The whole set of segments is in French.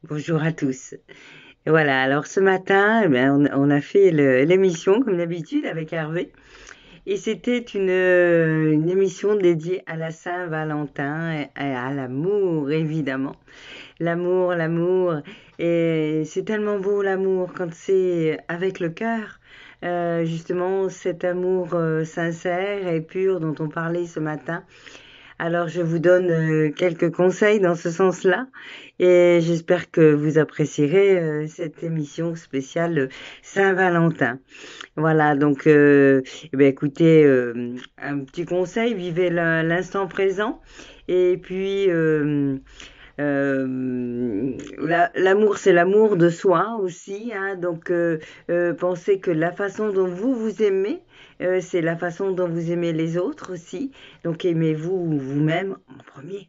Bonjour à tous. Et voilà, alors ce matin, on a fait l'émission comme d'habitude avec Hervé. Et c'était une émission dédiée à la Saint-Valentin et à l'amour, évidemment. L'amour. Et c'est tellement beau l'amour quand c'est avec le cœur. Justement, cet amour sincère et pur dont on parlait ce matin. Alors, je vous donne quelques conseils dans ce sens-là et j'espère que vous apprécierez cette émission spéciale Saint-Valentin. Voilà, donc, écoutez, un petit conseil, vivez l'instant présent et puis l'amour, c'est l'amour de soi aussi, hein, donc pensez que la façon dont vous vous aimez, c'est la façon dont vous aimez les autres aussi. Donc aimez-vous vous-même en premier.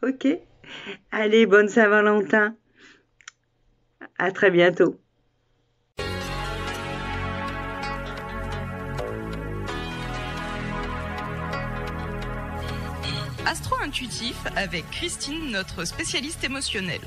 Ok? Allez, bonne Saint-Valentin. À très bientôt. Astro-intuitif avec Christine, notre spécialiste émotionnelle.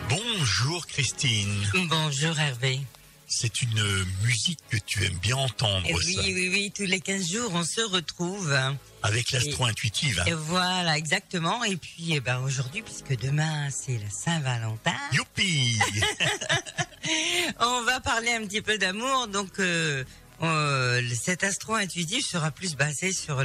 Bonjour Christine. Bonjour Hervé. C'est une musique que tu aimes bien entendre, Oui, ça. oui, tous les 15 jours on se retrouve. Avec l'astro-intuitive. Et voilà, exactement. Et puis aujourd'hui, puisque demain c'est la Saint-Valentin, Youpi. on va parler un petit peu d'amour. Donc cet astro-intuitif sera plus basé sur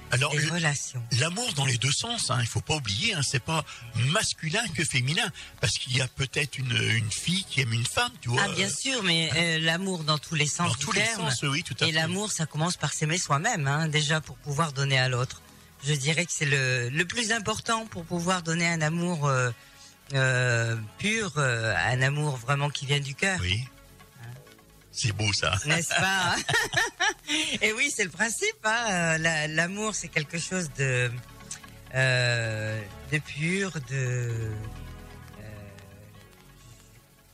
Alors, les relations. l'amour dans les deux sens, hein, il faut pas oublier, hein, c'est pas masculin que féminin, parce qu'il y a peut-être une fille qui aime une femme, tu vois. Ah bien sûr, mais l'amour dans tous les sens Dans du tous les terme. sens, oui, tout à fait. Et l'amour, ça commence par s'aimer soi-même, hein, déjà pour pouvoir donner à l'autre. Je dirais que c'est le plus important pour pouvoir donner un amour pur, un amour vraiment qui vient du cœur. Oui. C'est beau ça. N'est-ce pas? Et oui, c'est le principe. Hein. L'amour, c'est quelque chose de pur,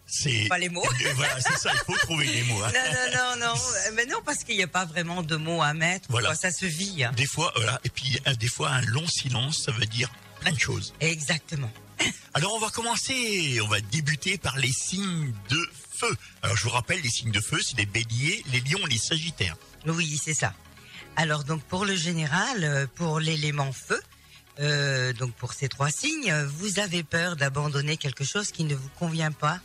C'est pas les mots. Voilà, c'est ça, il faut trouver les mots. Hein. Non. Mais non, parce qu'il n'y a pas vraiment de mots à mettre. Voilà. Quoi, ça se vit. Hein. Des fois, voilà, et puis des fois un long silence, ça veut dire plein de choses. Exactement. Alors on va débuter par les signes de feu. Alors je vous rappelle, les signes de feu, c'est les béliers, les lions, les sagittaires. Oui, c'est ça. Alors donc pour le général, pour l'élément feu, donc pour ces trois signes, vous avez peur d'abandonner quelque chose qui ne vous convient pas.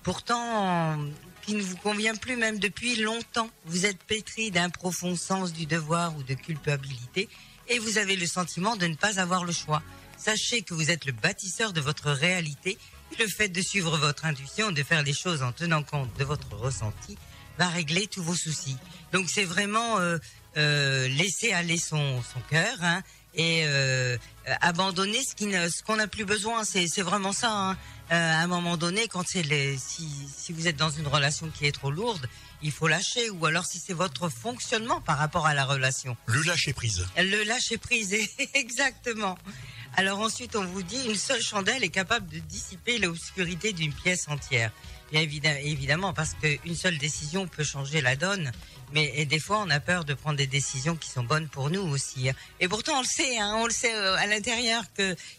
Pourtant, qui ne vous convient plus même depuis longtemps. Vous êtes pétri d'un profond sens du devoir ou de culpabilité et vous avez le sentiment de ne pas avoir le choix. Sachez que vous êtes le bâtisseur de votre réalité et le fait de suivre votre intuition, de faire les choses en tenant compte de votre ressenti, va régler tous vos soucis. Donc c'est vraiment laisser aller son cœur, hein, et abandonner ce qu'on n'a plus besoin. C'est vraiment ça. Hein. À un moment donné, quand si vous êtes dans une relation qui est trop lourde, il faut lâcher. Ou alors si c'est votre fonctionnement par rapport à la relation. Le lâcher prise. Le lâcher prise, exactement. Alors ensuite, on vous dit, une seule chandelle est capable de dissiper l'obscurité d'une pièce entière. Bien évidemment, parce qu'une seule décision peut changer la donne. Mais des fois, on a peur de prendre des décisions qui sont bonnes pour nous aussi. Et pourtant, on le sait à l'intérieur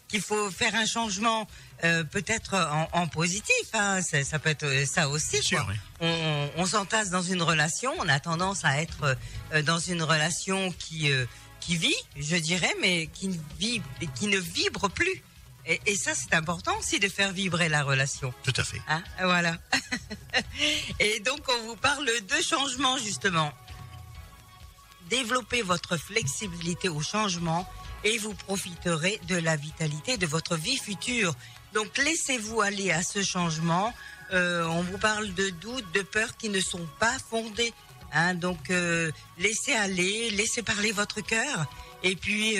qu'il faut faire un changement, peut-être en positif. Hein. Ça peut être ça aussi. Sûr, quoi. oui. On s'entasse dans une relation, on a tendance à être dans une relation qui vit, je dirais, mais qui ne vibre plus. Et ça, c'est important aussi de faire vibrer la relation. Tout à fait. Hein, voilà. Et donc, on vous parle de changement, justement. Développez votre flexibilité au changement et vous profiterez de la vitalité de votre vie future. Donc, laissez-vous aller à ce changement. On vous parle de doutes, de peurs qui ne sont pas fondées. Hein, donc, laissez aller, laissez parler votre cœur. Et puis,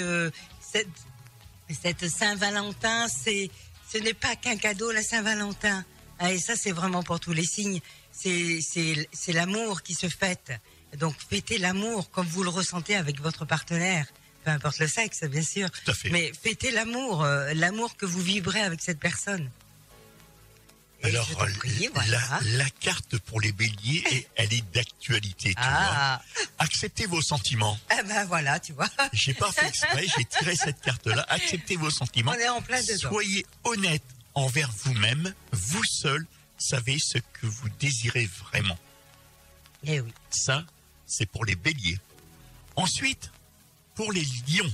cette Saint-Valentin, ce n'est pas qu'un cadeau, la Saint-Valentin. Ah, et ça, c'est vraiment pour tous les signes. C'est l'amour qui se fête. Donc, fêtez l'amour comme vous le ressentez avec votre partenaire. Peu importe le sexe, bien sûr. Tout à fait. Mais fêtez l'amour, l'amour que vous vibrez avec cette personne. Et Alors, je t'en prie, voilà. la carte pour les béliers, elle est d'actualité, tu vois. Acceptez vos sentiments. Eh ben voilà, tu vois. J'ai pas fait exprès, j'ai tiré cette carte-là. Acceptez vos sentiments. On est en plein dedans. Soyez honnête envers vous-même. Vous seul savez ce que vous désirez vraiment. Eh oui. Ça, c'est pour les béliers. Ensuite, pour les lions.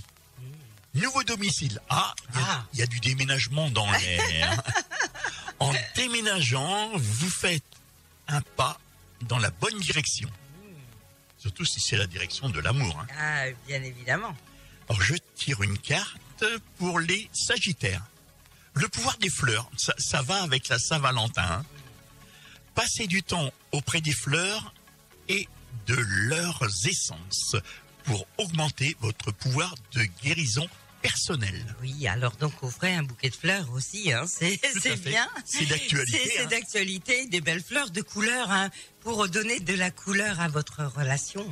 Nouveau domicile. Il y a du déménagement dans l'air. En déménageant, vous faites un pas dans la bonne direction. Surtout si c'est la direction de l'amour. Hein. Ah, bien évidemment. Alors, je tire une carte pour les sagittaires. Le pouvoir des fleurs, ça va avec la Saint-Valentin. Hein. Passez du temps auprès des fleurs et de leurs essences pour augmenter votre pouvoir de guérison personnelle. Oui, alors donc offrez un bouquet de fleurs aussi, hein, c'est bien. C'est d'actualité. C'est d'actualité, des belles fleurs de couleur, hein, pour donner de la couleur à votre relation.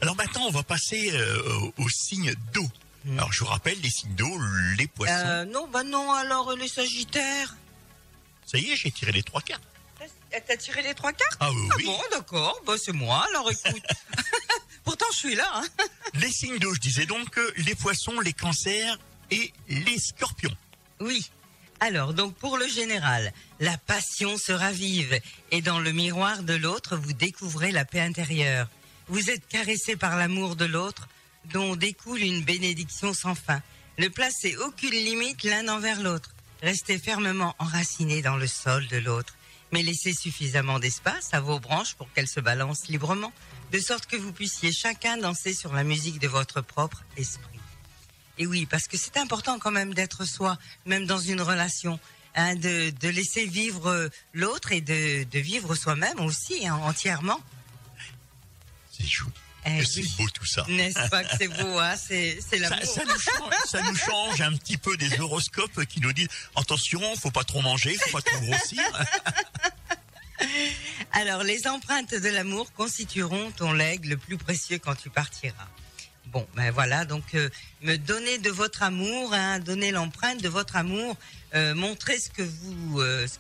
Alors maintenant, on va passer aux signes d'eau. Alors je vous rappelle, les signes d'eau, les poissons. Non, alors les sagittaires. Ça y est, j'ai tiré les 3 cartes. T'as tiré les 3 cartes? Ah oui. Bon, d'accord, c'est moi, alors écoute. Pourtant, je suis là. Hein. Les signes d'eau, je disais donc les poissons, les cancers et les scorpions. Oui. Alors, donc pour le général, la passion se ravive et dans le miroir de l'autre, vous découvrez la paix intérieure. Vous êtes caressé par l'amour de l'autre, dont découle une bénédiction sans fin. Ne placez aucune limite l'un envers l'autre. Restez fermement enracinés dans le sol de l'autre, mais laissez suffisamment d'espace à vos branches pour qu'elles se balancent librement, de sorte que vous puissiez chacun danser sur la musique de votre propre esprit. Et oui, parce que c'est important quand même d'être soi, même dans une relation, hein, de laisser vivre l'autre et de vivre soi-même aussi, hein, entièrement. C'est chou. C'est beau tout ça. N'est-ce pas que c'est beau, hein, c'est l'amour. Ça nous change un petit peu des horoscopes qui nous disent attention, faut pas trop manger, faut pas trop grossir. Alors, les empreintes de l'amour constitueront ton legs le plus précieux quand tu partiras. Bon, ben voilà, donc me donner de votre amour, hein, donner l'empreinte de votre amour, montrer ce que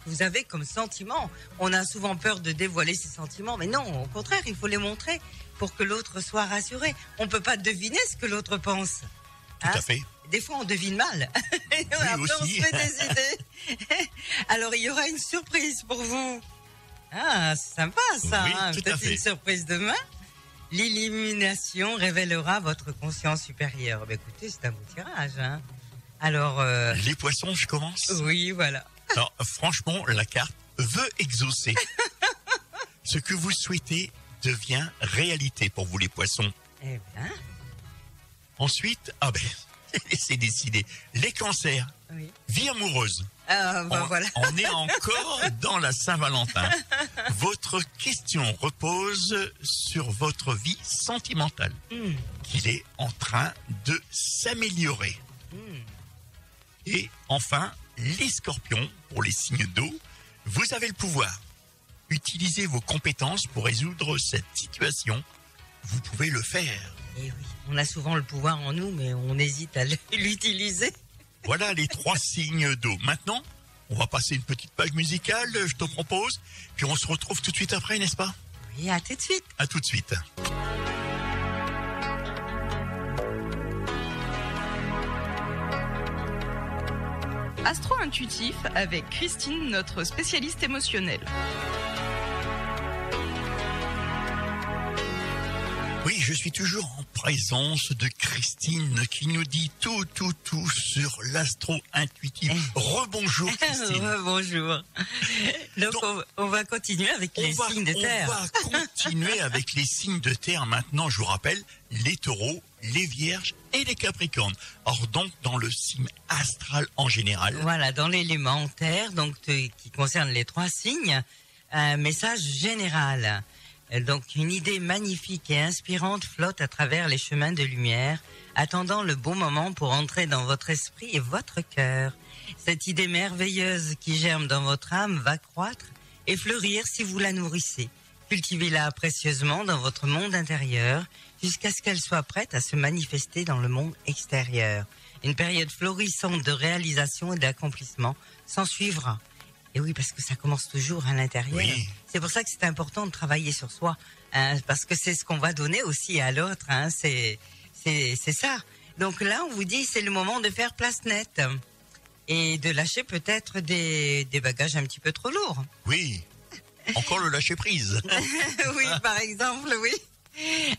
vous avez comme sentiment. On a souvent peur de dévoiler ses sentiments, mais non, au contraire, il faut les montrer pour que l'autre soit rassuré. On peut pas deviner ce que l'autre pense. Tout à fait. Des fois, on devine mal. Et après, aussi. on se fait des idées. Alors, il y aura une surprise pour vous. Ah, c'est sympa ça. Oui, hein. tout à Peut-être fait. une surprise demain. L'illumination révélera votre conscience supérieure. Ben, écoutez, c'est un beau tirage. Hein. Alors. Les poissons, je commence. Oui, voilà. Alors, franchement, la carte veut exaucer. Ce que vous souhaitez devient réalité pour vous, les poissons. Eh bien. Ensuite, c'est décidé. Les cancers, Oui. vie amoureuse. Ah, ben voilà. On est encore dans la Saint-Valentin. Votre question repose sur votre vie sentimentale, qu'il est en train de s'améliorer. Et enfin, les scorpions, pour les signes d'eau, vous avez le pouvoir. Utilisez vos compétences pour résoudre cette situation. Vous pouvez le faire. Et oui, on a souvent le pouvoir en nous, mais on hésite à l'utiliser. Voilà les 3 signes d'eau. Maintenant, on va passer une petite page musicale, je te propose. Puis on se retrouve tout de suite après, n'est-ce pas? Oui, à tout de suite. À tout de suite. Astro Intuitif avec Christine, notre spécialiste émotionnelle. Oui, je suis toujours en présence de Christine qui nous dit tout sur l'astro-intuitif. Rebonjour Christine. Bonjour. Donc on va continuer avec les signes de terre. On va continuer avec les signes de terre maintenant, je vous rappelle, les taureaux, les vierges et les capricornes. Or donc dans le signe astral en général. Voilà, dans l'élément terre, donc qui concerne les 3 signes, un message général. Donc une idée magnifique et inspirante flotte à travers les chemins de lumière, attendant le bon moment pour entrer dans votre esprit et votre cœur. Cette idée merveilleuse qui germe dans votre âme va croître et fleurir si vous la nourrissez. Cultivez-la précieusement dans votre monde intérieur jusqu'à ce qu'elle soit prête à se manifester dans le monde extérieur. Une période florissante de réalisation et d'accomplissement s'en suivra. Et oui, parce que ça commence toujours à l'intérieur. Oui. C'est pour ça que c'est important de travailler sur soi, hein, parce que c'est ce qu'on va donner aussi à l'autre. Hein, c'est ça. Donc là, on vous dit, c'est le moment de faire place nette et de lâcher peut-être des bagages un petit peu trop lourds. Oui. Encore le lâcher prise. Oui, par exemple, oui.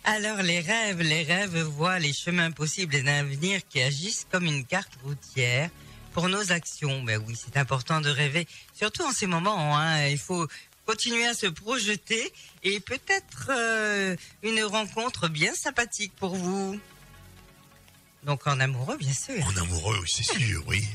Alors les rêves voient les chemins possibles d'un avenir qui agissent comme une carte routière pour nos actions. Ben oui, c'est important de rêver, surtout en ces moments. Hein, il faut continuer à se projeter et peut-être une rencontre bien sympathique pour vous. Donc en amoureux, bien sûr. En amoureux, c'est sûr, oui.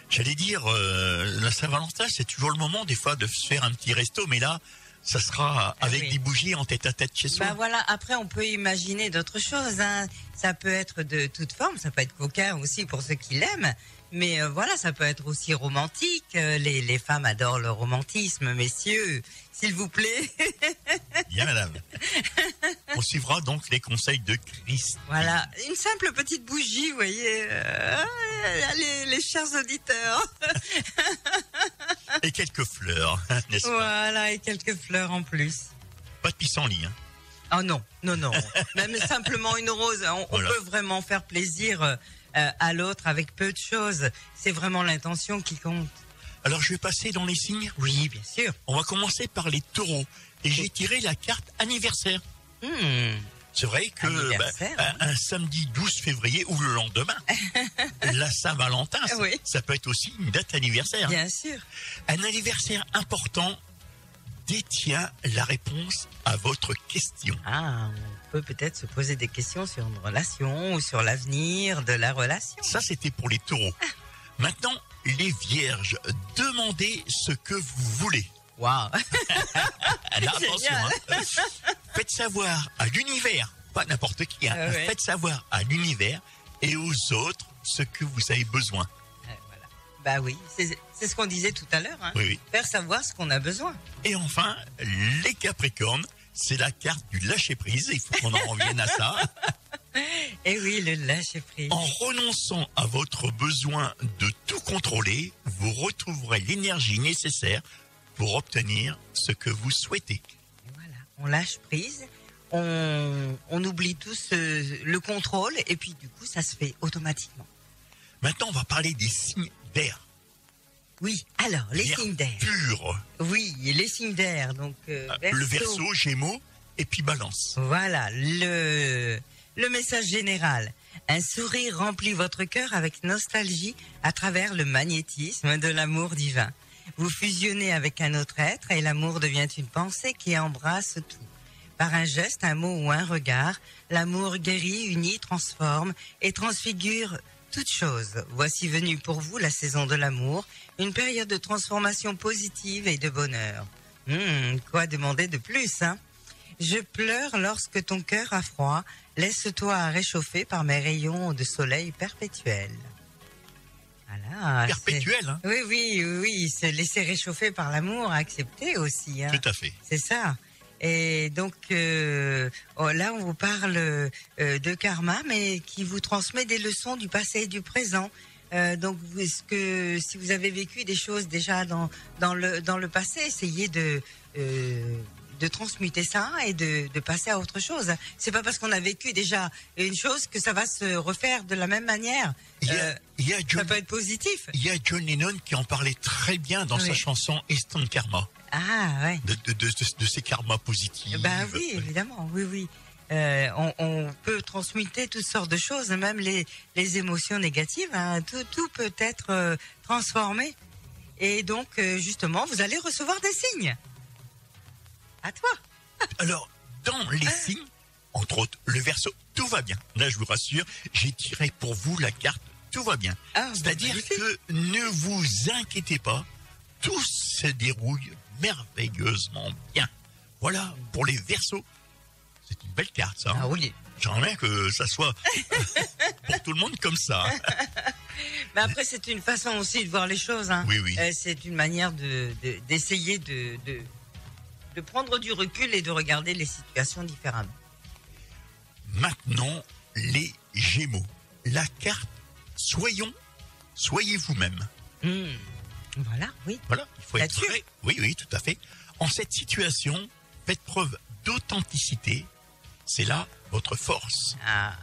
J'allais dire, la Saint-Valentin, c'est toujours le moment des fois de se faire un petit resto, mais là, ça sera avec oui. des bougies en tête à tête chez soi. Bah voilà, après on peut imaginer d'autres choses. Hein. Ça peut être de toute forme, ça peut être coquin aussi pour ceux qui l'aiment. Mais voilà, ça peut être aussi romantique. Les femmes adorent le romantisme, messieurs, s'il vous plaît. Bien, madame. On suivra donc les conseils de Christ. Voilà, une simple petite bougie, vous voyez, les chers auditeurs. Et quelques fleurs, n'est-ce pas? Voilà, et quelques fleurs en plus. Pas de pissenlit, hein. Oh non, non, non. Même simplement une rose. On Voilà. peut vraiment faire plaisir à l'autre avec peu de choses. C'est vraiment l'intention qui compte. Alors, je vais passer dans les signes. Oui, bien sûr. On va commencer par les taureaux. Et j'ai tiré la carte anniversaire. C'est vrai que Anniversaire, un samedi 12 février ou le lendemain, la Saint-Valentin, Oui. ça peut être aussi une date anniversaire. Bien sûr. Un anniversaire important détient la réponse à votre question. Ah, on peut peut-être se poser des questions sur une relation ou sur l'avenir de la relation. Ça, c'était pour les taureaux. Maintenant, les vierges, demandez ce que vous voulez. Waouh. Alors, attention, Génial. Faites savoir à l'univers, pas n'importe qui, hein, Ouais. faites savoir à l'univers et aux autres ce que vous avez besoin. Voilà. Bah oui, c'est ce qu'on disait tout à l'heure. Hein. Oui, oui. Faire savoir ce qu'on a besoin. Et enfin, les capricornes, c'est la carte du lâcher-prise. Il faut qu'on en revienne à ça. Et oui, le lâcher prise. En renonçant à votre besoin de tout contrôler, vous retrouverez l'énergie nécessaire pour obtenir ce que vous souhaitez. Voilà, on lâche prise, on oublie tous le contrôle et puis du coup ça se fait automatiquement. Maintenant, on va parler des signes d'air. Oui, alors les L'air signes d'air. pur. Oui, les signes d'air, donc Le Verseau, Gémeaux et puis Balance. Voilà, le message général. Un sourire remplit votre cœur avec nostalgie à travers le magnétisme de l'amour divin. Vous fusionnez avec un autre être et l'amour devient une pensée qui embrasse tout. Par un geste, un mot ou un regard, l'amour guérit, unit, transforme et transfigure toute chose. Voici venue pour vous la saison de l'amour, une période de transformation positive et de bonheur. Quoi demander de plus, hein? Je pleure lorsque ton cœur a froid, laisse-toi réchauffer par mes rayons de soleil perpétuel. Voilà. Perpétuel, hein. Oui, se laisser réchauffer par l'amour, accepter aussi. Hein. Tout à fait. C'est ça. Et donc là, on vous parle de karma, mais qui vous transmet des leçons du passé et du présent. Donc, si vous avez vécu des choses déjà dans le passé, essayez de transmuter ça et de passer à autre chose. C'est pas parce qu'on a vécu déjà une chose que ça va se refaire de la même manière. Il y a Ça peut être positif. Il y a John Lennon qui en parlait très bien dans sa chanson Instant Karma, Ah ouais. de ces karmas positifs. Ben oui, évidemment, oui. On peut transmuter toutes sortes de choses, même les émotions négatives. Hein, tout peut être transformé. Et donc, justement, vous allez recevoir des signes. À toi. Alors, dans les signes, entre autres, le Verseau, tout va bien. Là, je vous rassure, j'ai tiré pour vous la carte tout va bien. C'est-à-dire que ne vous inquiétez pas, tout se déroule merveilleusement bien. Voilà, pour les Verseaux, c'est une belle carte, ça. Ah oui. J'aimerais que ça soit pour tout le monde comme ça. Mais après, c'est une façon aussi de voir les choses. Hein. Oui. C'est une manière d'essayer de prendre du recul et de regarder les situations différemment. Maintenant, les Gémeaux. La carte, soyez vous-même. Voilà, oui. Voilà, il faut être Là-dessus. vrai. Oui, oui, tout à fait. En cette situation, faites preuve d'authenticité. C'est là votre force. Ah.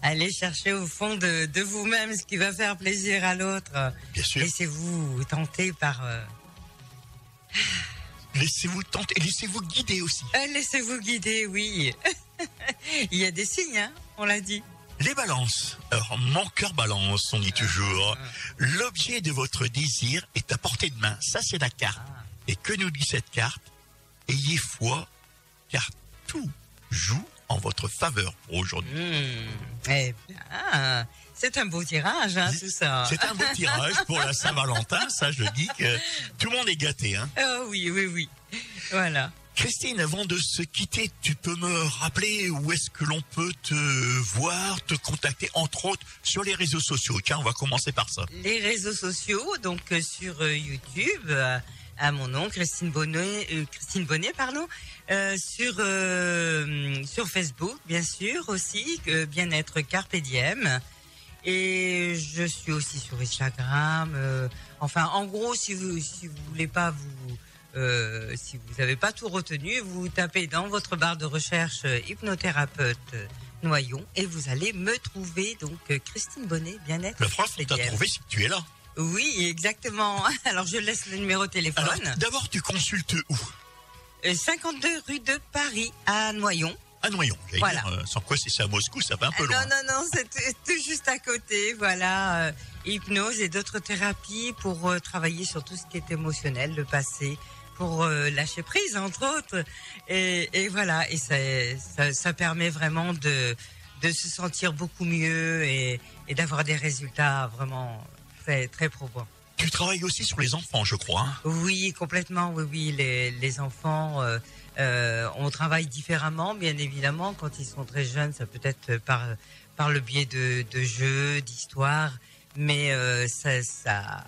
Allez chercher au fond de vous-même ce qui va faire plaisir à l'autre. Bien sûr. Laissez-vous tenter par... Laissez-vous tenter et laissez-vous guider aussi. Laissez-vous guider, oui. Il y a des signes, hein, on l'a dit. Les balances. Alors, mon cœur balance, on dit toujours. L'objet de votre désir est à portée de main. Ça, c'est la carte. Et que nous dit cette carte? Ayez foi, car tout joue en votre faveur pour aujourd'hui. Eh bien, c'est un beau tirage, hein, tout ça. C'est un beau tirage pour la Saint-Valentin. Ça, je dis que tout le monde est gâté. Hein. Oh, oui, oui, oui. Voilà. Christine, avant de se quitter, tu peux me rappeler où est-ce que l'on peut te voir, te contacter, entre autres, sur les réseaux sociaux. Tiens, on va commencer par ça. Les réseaux sociaux, donc sur YouTube, à mon nom, Christine Bonnet, pardon. Sur Facebook, bien sûr, aussi, Bien-être Carpe Diem. Et je suis aussi sur Instagram. Enfin, en gros, si vous voulez pas si vous n'avez pas tout retenu, vous tapez dans votre barre de recherche hypnothérapeute Noyon et vous allez me trouver, donc Christine Bonnet, Bien-être. Le prof, on t'a trouvé si tu es là. Oui, exactement. Alors je laisse le numéro de téléphone. Alors, d'abord, tu consultes où? 52 rue de Paris à Noyon. À Noyon. Voilà. Dire, sans quoi, si c'est à Moscou, ça fait un peu loin. Non, c'est tout juste à côté. Voilà, hypnose et d'autres thérapies pour travailler sur tout ce qui est émotionnel, le passé, pour lâcher prise, entre autres. Et voilà, et ça permet vraiment de se sentir beaucoup mieux et d'avoir des résultats vraiment très, très probants. Tu travailles aussi sur les enfants, je crois. Hein. Oui, complètement, oui. Les enfants, on travaille différemment, bien évidemment. Quand ils sont très jeunes, ça peut être par le biais de jeux, d'histoires, mais ça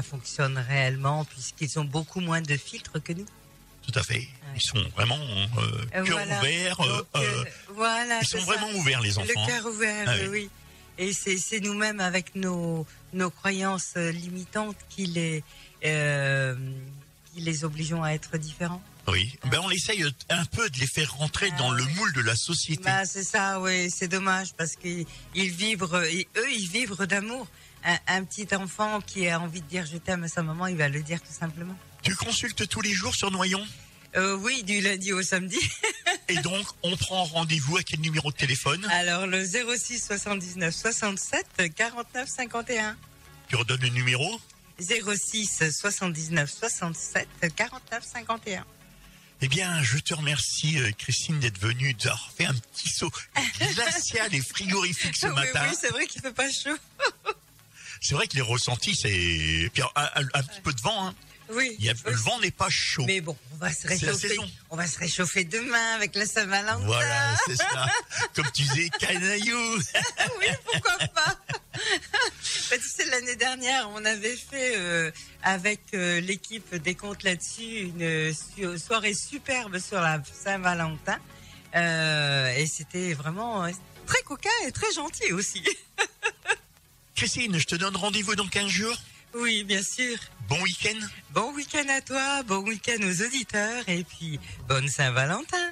fonctionne réellement puisqu'ils ont beaucoup moins de filtres que nous. Tout à fait. Ils sont vraiment cœur ouvert. Voilà, ils sont vraiment ouverts, les enfants. Le cœur ouvert, oui. Et c'est nous-mêmes avec nos croyances limitantes qui les obligeons à être différents. Oui, ben on essaye un peu de les faire rentrer dans le moule de la société. Bah c'est ça, oui, c'est dommage parce qu'ils vibrent, ils vibrent d'amour. Un petit enfant qui a envie de dire je t'aime à sa maman, il va le dire tout simplement. Tu consultes tous les jours sur Noyon? Oui, du lundi au samedi. Et donc, on prend rendez-vous à quel numéro de téléphone? Alors, le 06 79 67 49 51. Tu redonnes le numéro? 06 79 67 49 51. Eh bien, je te remercie, Christine, d'être venue, d'avoir fait un petit saut glacial et frigorifique ce matin. Oui, c'est vrai qu'il fait pas chaud. C'est vrai que les ressentis, c'est... Puis un petit peu de vent, hein. Oui. Le vent n'est pas chaud. Mais bon, on va se réchauffer. On va se réchauffer demain avec la Saint-Valentin. Voilà, c'est ça. Comme tu disais, canaillou. Oui, pourquoi pas. Bah, tu sais, l'année dernière, on avait fait avec l'équipe des comptes là-dessus une soirée superbe sur la Saint-Valentin. Et c'était vraiment très coquin et très gentil aussi. Christine, je te donne rendez-vous dans 15 jours. Oui, bien sûr. Bon week-end. Bon week-end à toi, bon week-end aux auditeurs et puis bonne Saint-Valentin.